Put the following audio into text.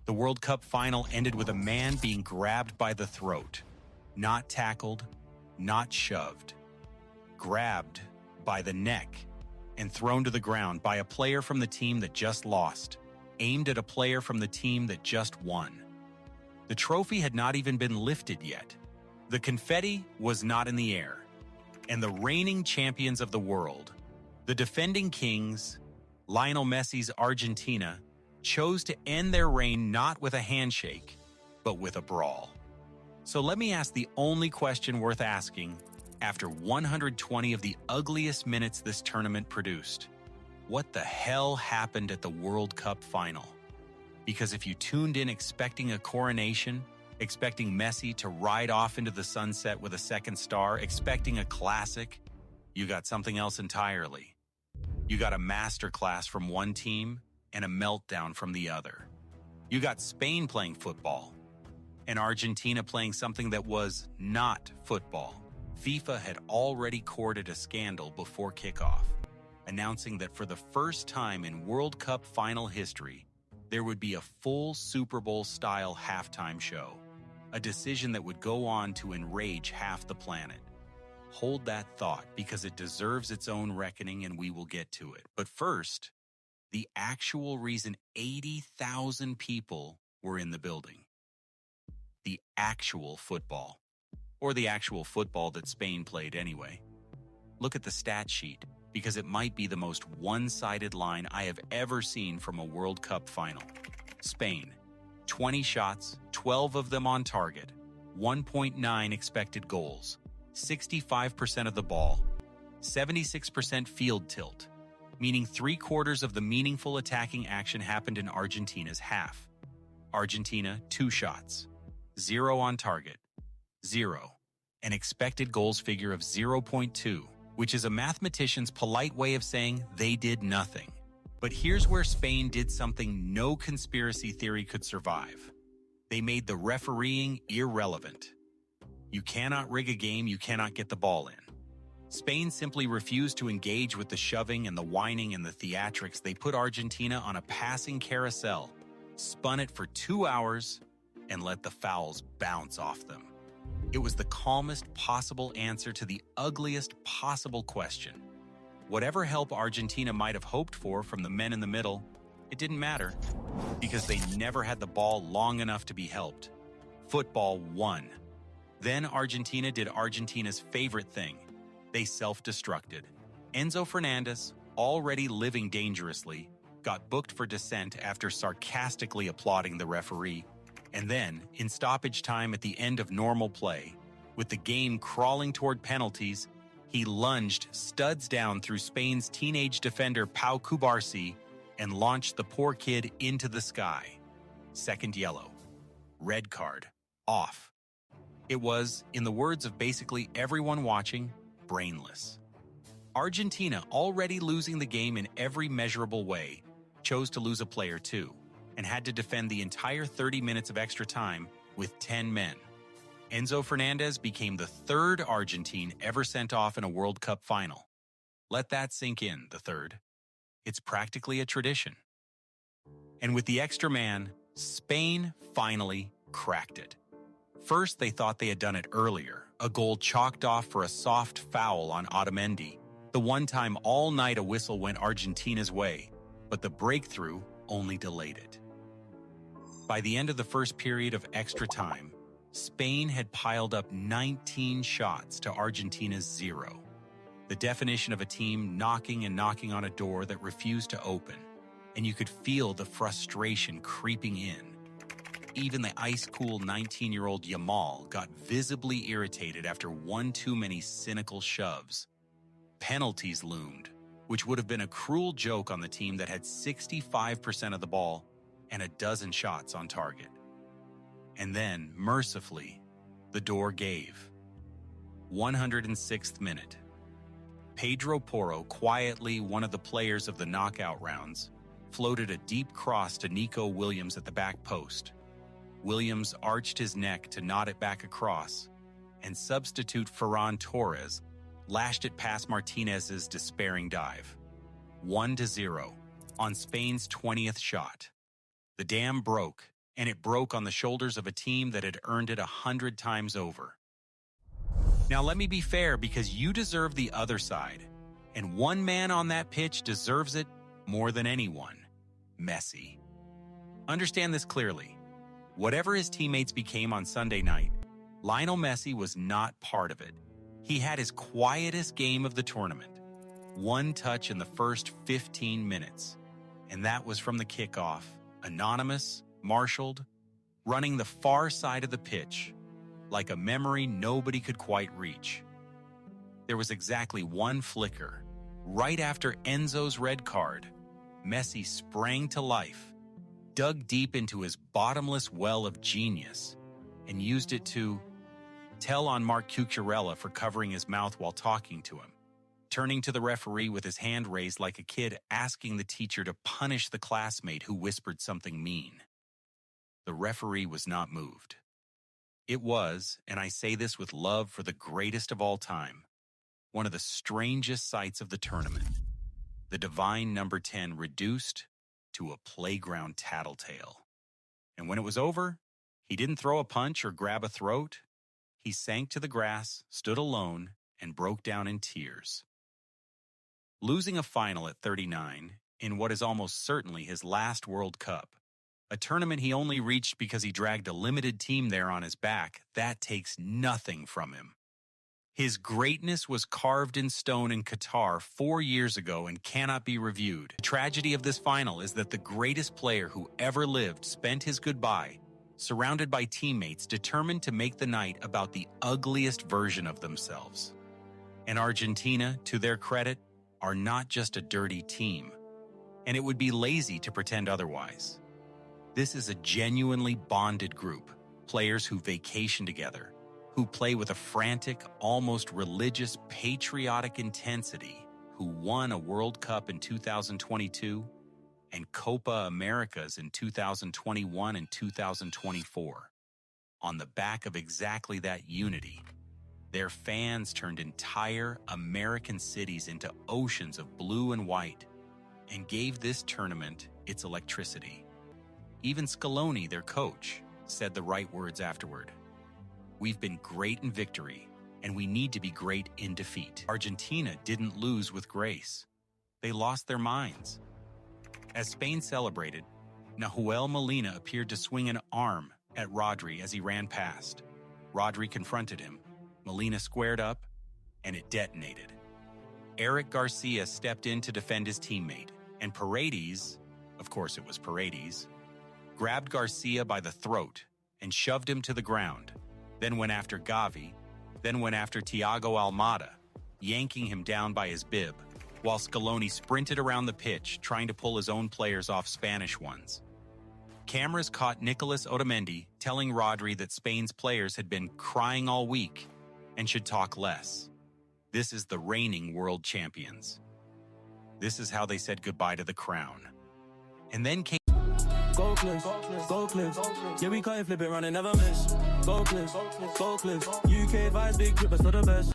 The World Cup final ended with a man being grabbed by the throat. Not tackled, not shoved. Grabbed by the neck and thrown to the ground by a player from the team that just lost, aimed at a player from the team that just won. The trophy had not even been lifted yet. The confetti was not in the air. And the reigning champions of the world, the defending kings, Lionel Messi's Argentina, chose to end their reign not with a handshake, but with a brawl. So let me ask the only question worth asking after 120 of the ugliest minutes this tournament produced. What the hell happened at the World Cup final? Because if you tuned in expecting a coronation, expecting Messi to ride off into the sunset with a second star, expecting a classic, you got something else entirely. You got a masterclass from one team and a meltdown from the other. You got Spain playing football and Argentina playing something that was not football. FIFA had already courted a scandal before kickoff, announcing that for the first time in World Cup final history, there would be a full Super Bowl-style halftime show, a decision that would go on to enrage half the planet. Hold that thought because it deserves its own reckoning and we will get to it. But first, the actual reason 80,000 people were in the building. The actual football. Or the actual football that Spain played anyway. Look at the stat sheet, because it might be the most one-sided line I have ever seen from a World Cup final. Spain, 20 shots, 12 of them on target, 1.9 expected goals, 65% of the ball, 76% field tilt, meaning 3/4 of the meaningful attacking action happened in Argentina's half. Argentina, 2 shots, 0 on target, 0, an expected goals figure of 0.2, which is a mathematician's polite way of saying they did nothing. But here's where Spain did something no conspiracy theory could survive. They made the refereeing irrelevant. You cannot rig a game you cannot get the ball in. Spain simply refused to engage with the shoving and the whining and the theatrics. They put Argentina on a passing carousel, spun it for 2 hours, and let the fouls bounce off them. It was the calmest possible answer to the ugliest possible question. Whatever help Argentina might have hoped for from the men in the middle, it didn't matter, because they never had the ball long enough to be helped. Football won. Then Argentina did Argentina's favorite thing. They self-destructed. Enzo Fernandez, already living dangerously, got booked for dissent after sarcastically applauding the referee. And then, in stoppage time at the end of normal play, with the game crawling toward penalties, he lunged studs down through Spain's teenage defender Pau Cubarsí and launched the poor kid into the sky. Second yellow. Red card. Off. It was, in the words of basically everyone watching, brainless. Argentina, already losing the game in every measurable way, chose to lose a player too, and had to defend the entire 30 minutes of extra time with 10 men. Enzo Fernandez became the 3rd Argentine ever sent off in a World Cup final. Let that sink in, the 3rd. It's practically a tradition. And with the extra man, Spain finally cracked it. First, they thought they had done it earlier, a goal chalked off for a soft foul on Otamendi, the one time all night a whistle went Argentina's way, but the breakthrough only delayed it. By the end of the first period of extra time, Spain had piled up 19 shots to Argentina's 0. The definition of a team knocking and knocking on a door that refused to open, and you could feel the frustration creeping in. Even the ice-cool 19-year-old Yamal got visibly irritated after one too many cynical shoves. Penalties loomed, which would have been a cruel joke on the team that had 65% of the ball and a dozen shots on target. And then, mercifully, the door gave. 106th minute. Pedro Porro, quietly one of the players of the knockout rounds, floated a deep cross to Nico Williams at the back post. Williams arched his neck to nod it back across, and substitute Ferran Torres lashed it past Martinez's despairing dive. 1-0 on Spain's 20th shot. The dam broke, and it broke on the shoulders of a team that had earned it 100 times over. Now let me be fair, because you deserve the other side, and one man on that pitch deserves it more than anyone: Messi. Understand this clearly. Whatever his teammates became on Sunday night, Lionel Messi was not part of it. He had his quietest game of the tournament. One touch in the first 15 minutes, and that was from the kickoff, anonymous, marshaled, running the far side of the pitch, like a memory nobody could quite reach. There was exactly one flicker. Right after Enzo's red card, Messi sprang to life, dug deep into his bottomless well of genius, and used it to tell on Marc Cucurella for covering his mouth while talking to him, turning to the referee with his hand raised like a kid asking the teacher to punish the classmate who whispered something mean. The referee was not moved. It was, and I say this with love for the greatest of all time, one of the strangest sights of the tournament. The divine number 10 reduced to a playground tattletale. And when it was over, he didn't throw a punch or grab a throat. He sank to the grass, stood alone, and broke down in tears. Losing a final at 39, in what is almost certainly his last World Cup, a tournament he only reached because he dragged a limited team there on his back, that takes nothing from him. His greatness was carved in stone in Qatar 4 years ago and cannot be reviewed. The tragedy of this final is that the greatest player who ever lived spent his goodbye surrounded by teammates determined to make the night about the ugliest version of themselves. And Argentina, to their credit, are not just a dirty team, and it would be lazy to pretend otherwise. This is a genuinely bonded group, players who vacation together, who play with a frantic, almost religious, patriotic intensity, who won a World Cup in 2022 and Copa Americas in 2021 and 2024. On the back of exactly that unity, their fans turned entire American cities into oceans of blue and white and gave this tournament its electricity. Even Scaloni, their coach, said the right words afterward. We've been great in victory, and we need to be great in defeat. Argentina didn't lose with grace. They lost their minds. As Spain celebrated, Nahuel Molina appeared to swing an arm at Rodri as he ran past. Rodri confronted him. Molina squared up, and it detonated. Eric Garcia stepped in to defend his teammate, and Paredes, of course it was Paredes, grabbed Garcia by the throat and shoved him to the ground, then went after Gavi, then went after Thiago Almada, yanking him down by his bib, while Scaloni sprinted around the pitch trying to pull his own players off Spanish ones. Cameras caught Nicolas Otamendi telling Rodri that Spain's players had been crying all week and should talk less. This is the reigning world champions. This is how they said goodbye to the crown. And then came Go Cliffs, go Cliffs. Yeah, we can't flip it, run and never miss. Go Cliffs, go Cliffs. UK vibes, big trip, but still the best.